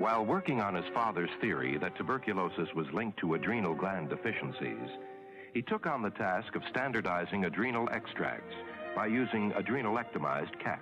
While working on his father's theory that tuberculosis was linked to adrenal gland deficiencies, he took on the task of standardizing adrenal extracts by using adrenalectomized cats.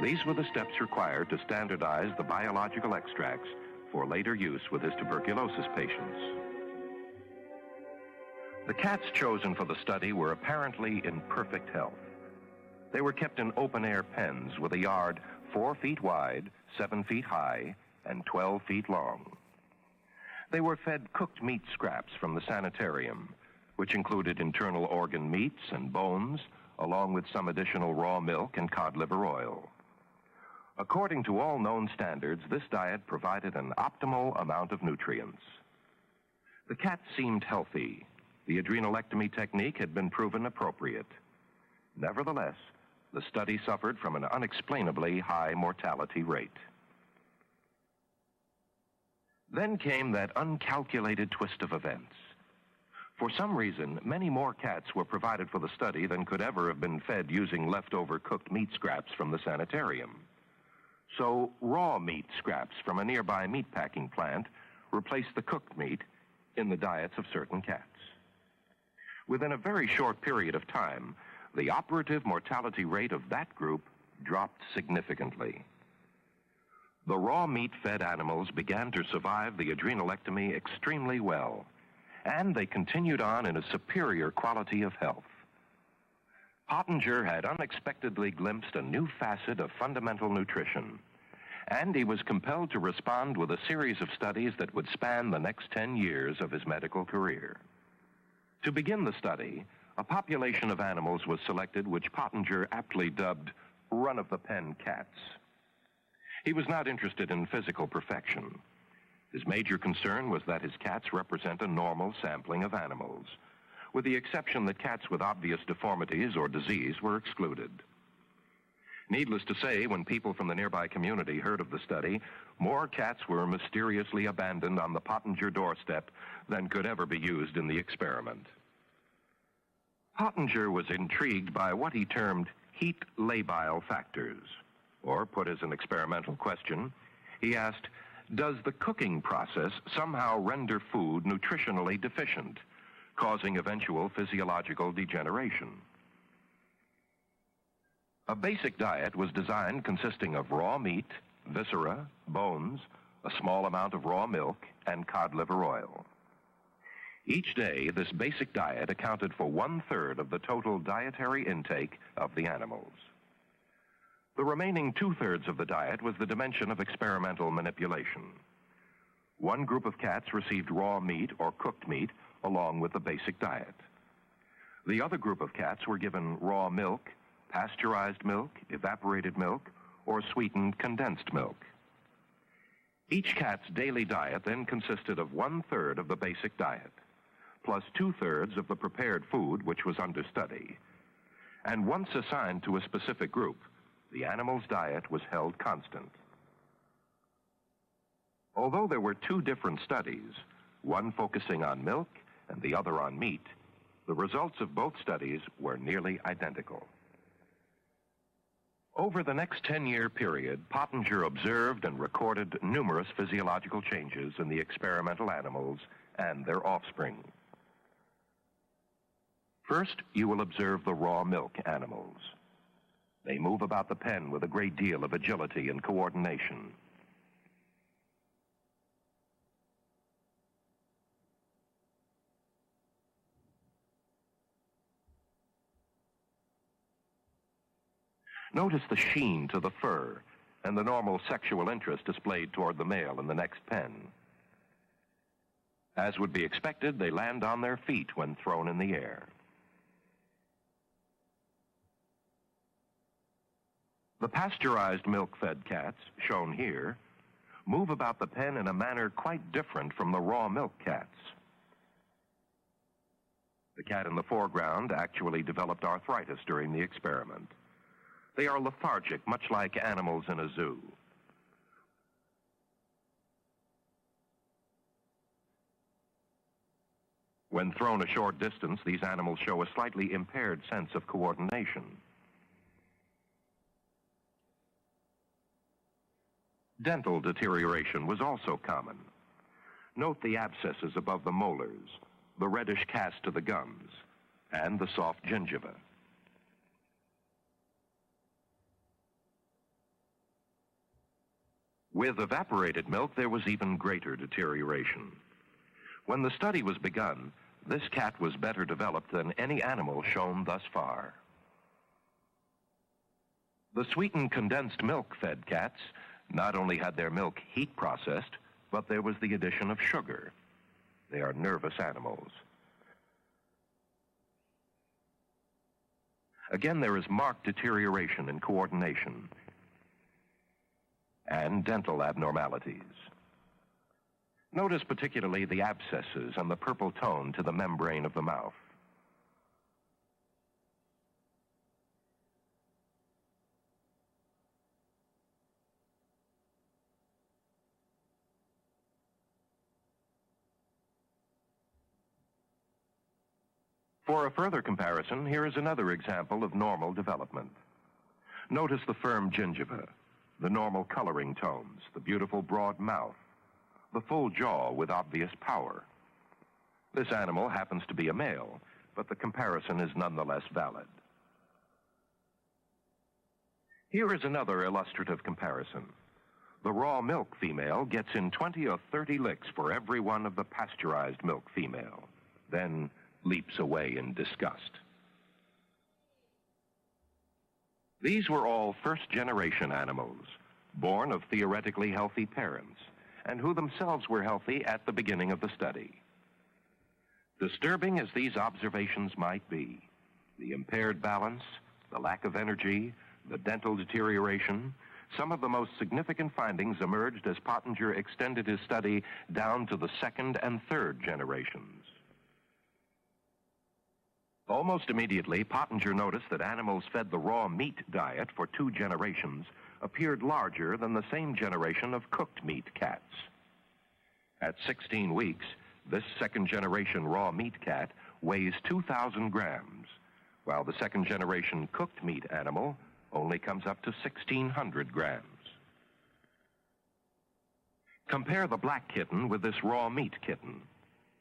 These were the steps required to standardize the biological extracts for later use with his tuberculosis patients. The cats chosen for the study were apparently in perfect health. They were kept in open-air pens with a yard 4 feet wide, 7 feet high, and 12 feet long. They were fed cooked meat scraps from the sanitarium, which included internal organ meats and bones, along with some additional raw milk and cod liver oil. According to all known standards, this diet provided an optimal amount of nutrients. The cats seemed healthy. The adrenalectomy technique had been proven appropriate. Nevertheless, the study suffered from an unexplainably high mortality rate. Then came that uncalculated twist of events. For some reason, many more cats were provided for the study than could ever have been fed using leftover cooked meat scraps from the sanitarium. So raw meat scraps from a nearby meatpacking plant replaced the cooked meat in the diets of certain cats. Within a very short period of time, the operative mortality rate of that group dropped significantly. The raw meat-fed animals began to survive the adrenalectomy extremely well, and they continued on in a superior quality of health. Pottenger had unexpectedly glimpsed a new facet of fundamental nutrition, and he was compelled to respond with a series of studies that would span the next 10 years of his medical career. To begin the study, a population of animals was selected which Pottenger aptly dubbed run-of-the-pen cats. He was not interested in physical perfection. His major concern was that his cats represent a normal sampling of animals, with the exception that cats with obvious deformities or disease were excluded. Needless to say, when people from the nearby community heard of the study, more cats were mysteriously abandoned on the Pottenger doorstep than could ever be used in the experiment. Pottenger was intrigued by what he termed heat labile factors, or put as an experimental question, he asked, does the cooking process somehow render food nutritionally deficient, causing eventual physiological degeneration? A basic diet was designed consisting of raw meat, viscera, bones, a small amount of raw milk, and cod liver oil. Each day, this basic diet accounted for 1/3 of the total dietary intake of the animals. The remaining 2/3 of the diet was the dimension of experimental manipulation. One group of cats received raw meat or cooked meat along with the basic diet. The other group of cats were given raw milk, pasteurized milk, evaporated milk, or sweetened condensed milk. Each cat's daily diet then consisted of 1/3 of the basic diet, plus 2/3 of the prepared food which was under study. And once assigned to a specific group, the animal's diet was held constant. Although there were 2 different studies, one focusing on milk and the other on meat, the results of both studies were nearly identical. Over the next 10-year period, Pottenger observed and recorded numerous physiological changes in the experimental animals and their offspring. First, you will observe the raw milk animals. They move about the pen with a great deal of agility and coordination. Notice the sheen to the fur and the normal sexual interest displayed toward the male in the next pen. As would be expected, they land on their feet when thrown in the air. The pasteurized milk-fed cats, shown here, move about the pen in a manner quite different from the raw milk cats. The cat in the foreground actually developed arthritis during the experiment. They are lethargic, much like animals in a zoo. When thrown a short distance, these animals show a slightly impaired sense of coordination. Dental deterioration was also common. Note the abscesses above the molars, the reddish cast to the gums, and the soft gingiva. With evaporated milk, there was even greater deterioration. When the study was begun, this cat was better developed than any animal shown thus far. The sweetened condensed milk-fed cats not only had their milk heat processed, but there was the addition of sugar. They are nervous animals. Again, there is marked deterioration in coordination and dental abnormalities. Notice particularly the abscesses and the purple tone to the membrane of the mouth. For a further comparison, here is another example of normal development. Notice the firm gingiva, the normal coloring tones, the beautiful broad mouth, the full jaw with obvious power. This animal happens to be a male, but the comparison is nonetheless valid. Here is another illustrative comparison. The raw milk female gets in 20 or 30 licks for every one of the pasteurized milk female, then leaps away in disgust. These were all first-generation animals, born of theoretically healthy parents, and who themselves were healthy at the beginning of the study. Disturbing as these observations might be, the impaired balance, the lack of energy, the dental deterioration, some of the most significant findings emerged as Pottenger extended his study down to the second and third generations. Almost immediately, Pottenger noticed that animals fed the raw meat diet for 2 generations appeared larger than the same generation of cooked meat cats. At 16 weeks, this second-generation raw meat cat weighs 2,000 grams, while the second-generation cooked meat animal only comes up to 1,600 grams. Compare the black kitten with this raw meat kitten.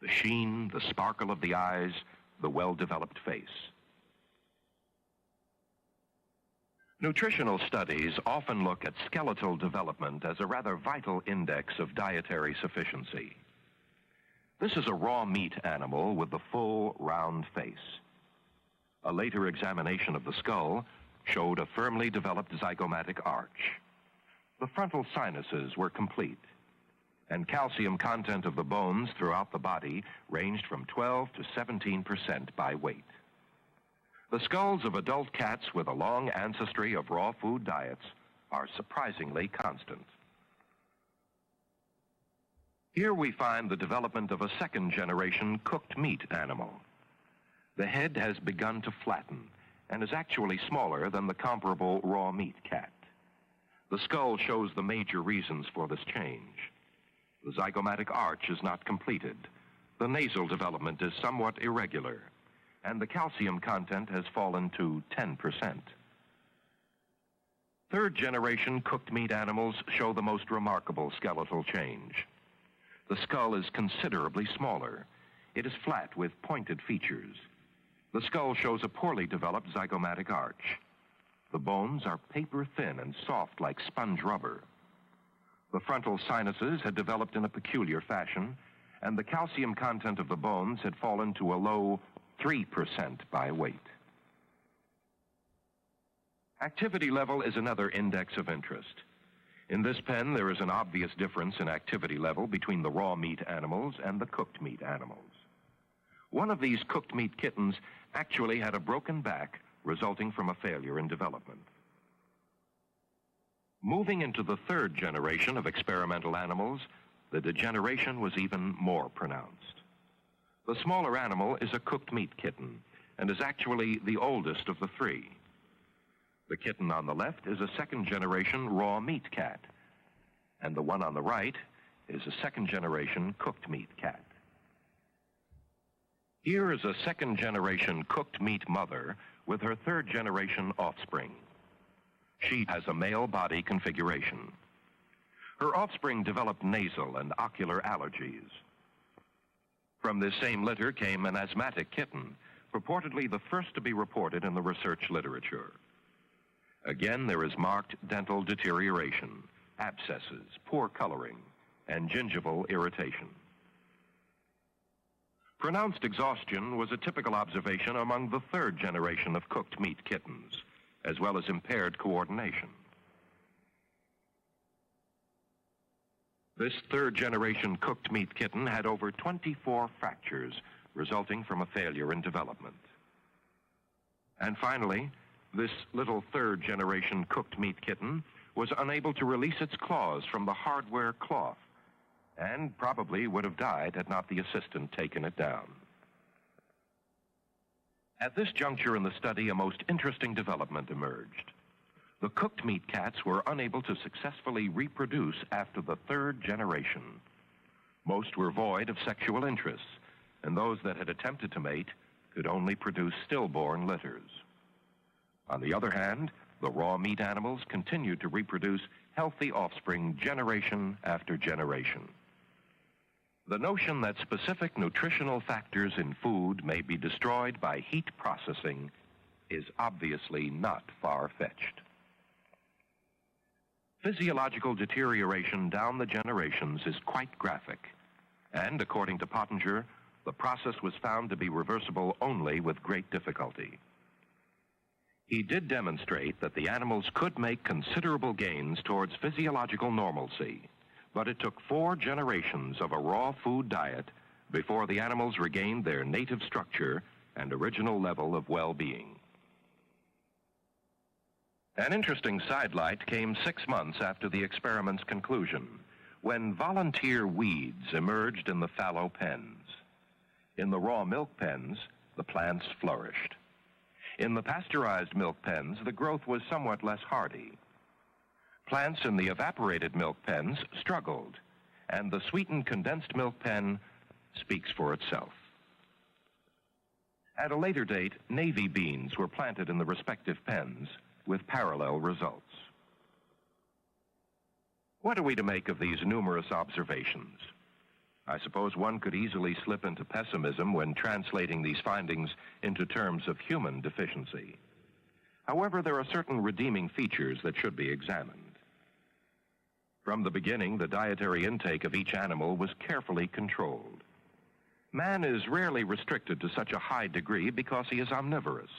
The sheen, the sparkle of the eyes, the well-developed face. Nutritional studies often look at skeletal development as a rather vital index of dietary sufficiency. This is a raw meat animal with the full, round face. A later examination of the skull showed a firmly developed zygomatic arch. The frontal sinuses were complete, and calcium content of the bones throughout the body ranged from 12 to 17% by weight. The skulls of adult cats with a long ancestry of raw food diets are surprisingly constant. Here we find the development of a second-generation cooked meat animal. The head has begun to flatten and is actually smaller than the comparable raw meat cat. The skull shows the major reasons for this change. The zygomatic arch is not completed. The nasal development is somewhat irregular, and the calcium content has fallen to 10%. Third-generation cooked meat animals show the most remarkable skeletal change. The skull is considerably smaller. It is flat with pointed features. The skull shows a poorly developed zygomatic arch. The bones are paper-thin and soft like sponge rubber. The frontal sinuses had developed in a peculiar fashion, and the calcium content of the bones had fallen to a low 3% by weight. Activity level is another index of interest. In this pen, there is an obvious difference in activity level between the raw meat animals and the cooked meat animals. One of these cooked meat kittens actually had a broken back resulting from a failure in development. Moving into the third generation of experimental animals, the degeneration was even more pronounced. The smaller animal is a cooked meat kitten and is actually the oldest of the 3. The kitten on the left is a second-generation raw meat cat, and the one on the right is a second-generation cooked meat cat. Here is a second-generation cooked meat mother with her third-generation offspring. She has a male body configuration. Her offspring developed nasal and ocular allergies. From this same litter came an asthmatic kitten, purportedly the first to be reported in the research literature. Again, there is marked dental deterioration, abscesses, poor coloring, and gingival irritation. Pronounced exhaustion was a typical observation among the third generation of cooked meat kittens, as well as impaired coordination. This third generation cooked meat kitten had over 24 fractures resulting from a failure in development. And finally, this little third generation cooked meat kitten was unable to release its claws from the hardware cloth and probably would have died had not the assistant taken it down. At this juncture in the study, a most interesting development emerged. The cooked meat cats were unable to successfully reproduce after the third generation. Most were void of sexual interests, and those that had attempted to mate could only produce stillborn litters. On the other hand, the raw meat animals continued to reproduce healthy offspring generation after generation. The notion that specific nutritional factors in food may be destroyed by heat processing is obviously not far-fetched. Physiological deterioration down the generations is quite graphic, and according to Pottenger, the process was found to be reversible only with great difficulty. He did demonstrate that the animals could make considerable gains towards physiological normalcy, but it took 4 generations of a raw food diet before the animals regained their native structure and original level of well-being. An interesting sidelight came 6 months after the experiment's conclusion, when volunteer weeds emerged in the fallow pens. In the raw milk pens, the plants flourished. In the pasteurized milk pens, the growth was somewhat less hardy. Plants in the evaporated milk pens struggled, and the sweetened condensed milk pen speaks for itself. At a later date, navy beans were planted in the respective pens, with parallel results. What are we to make of these numerous observations? I suppose one could easily slip into pessimism when translating these findings into terms of human deficiency. However, there are certain redeeming features that should be examined. From the beginning, the dietary intake of each animal was carefully controlled. Man is rarely restricted to such a high degree because he is omnivorous.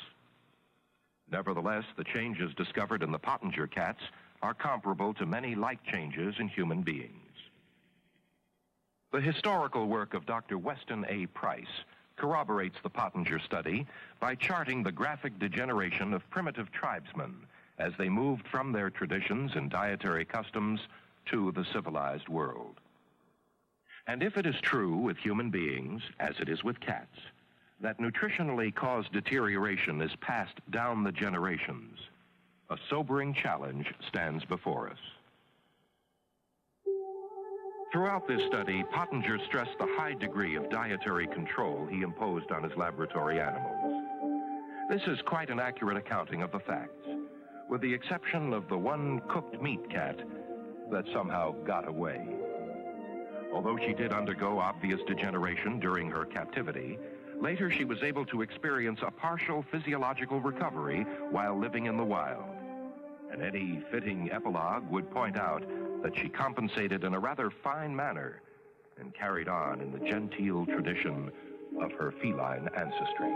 Nevertheless, the changes discovered in the Pottenger cats are comparable to many like changes in human beings. The historical work of Dr. Weston A. Price corroborates the Pottenger study by charting the graphic degeneration of primitive tribesmen as they moved from their traditions and dietary customs to the civilized world. And if it is true with human beings, as it is with cats, that nutritionally caused deterioration is passed down the generations, a sobering challenge stands before us. Throughout this study, Pottenger stressed the high degree of dietary control he imposed on his laboratory animals. This is quite an accurate accounting of the facts, with the exception of the one cooked meat cat that somehow got away. Although she did undergo obvious degeneration during her captivity, later she was able to experience a partial physiological recovery while living in the wild. And any fitting epilogue would point out that she compensated in a rather fine manner and carried on in the genteel tradition of her feline ancestry.